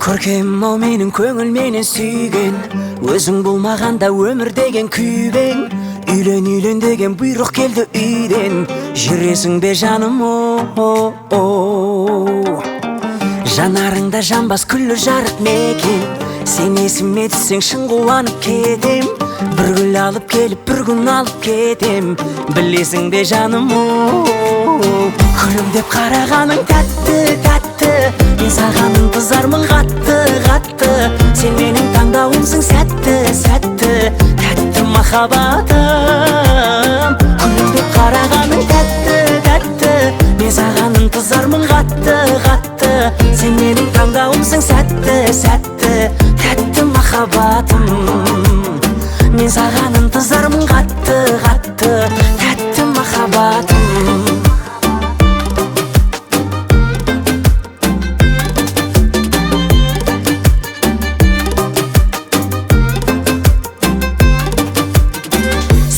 Көркем ау менің көңіл менен сүйген, өзің болмағанда өмір деген күйбең. Үйлен деген бұйрық келді үйден, жүресің бе жаным жанарыңда жанбас күллі жарық мекен. Сен есіме түссең шын қуанып кетем, бір гүл алып келіп бір күн алып кетем. Білесің бе жаным күлімдеп қарағаның тәтті тәтті, мен саған ынтызармын қатты қатты. Сен менің таңдауымсың сәтті сәтті, тәтті махаббатым. Күлімдеп қарағаның тәтті тәтті, мен саған ынтызармын қатты қатты. Сен менің таңдауымсың сәтті сәтті, тәтті махаббатым. Мен саған ынтызармын қатты қатты, тәтті махаббатым.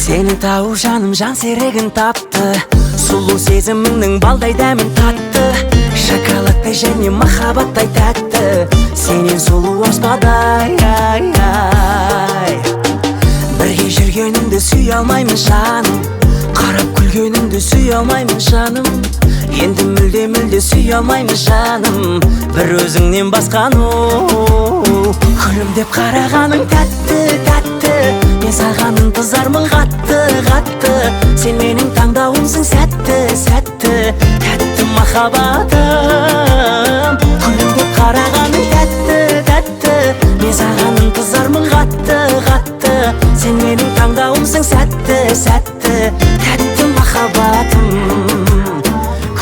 Сені тау жаным жан серегін тапты, сұлу сезіміңнің балдай дәмін татты. Шоколадтай және махаббаттай тәтті, сенен сұлу аспадай бірге жүргеніңді сүй алмаймын жаным, қарап күлгеніңді сүй алмаймын жаным. Енді мүлде сүй алмаймын жаным, бір өзіңнен басқаны. Күлімдеп қарағаның тәтті тәтті, мен саған ынтызармын қатты қатты. Сен менің таңдауымсың сәтті сәтті, тәтті махаббатым. Күлімдеп қарағаның тәтті тәтті, мен саған ынтызармын қатты қатты. Сен менің таңдауымсың сәтті сәтті, тәтті махаббатым.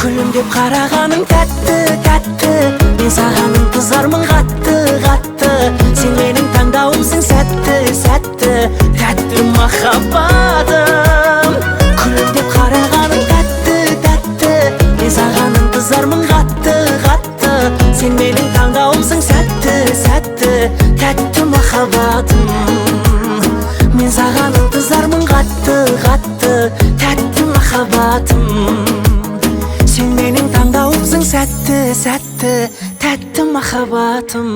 Күлімдеп қарағаның тәтті тәтті, мен саған ынтызармын қатты қатты. Сен менің таңдауымсың сәтті сәтті, тәтті махаббатым. Күлімдеп қарағаның тәтті тәтті, мен саған ынтызармын қатты қатты. Сен менің таңдауымсың сәтті сәтті, тәтті махаббатым. Мен саған ынтызармын қатты қатты, тәтті махаббатым. Сен менің таңдауымсың сәтті сәтті, тәтті махаббатым.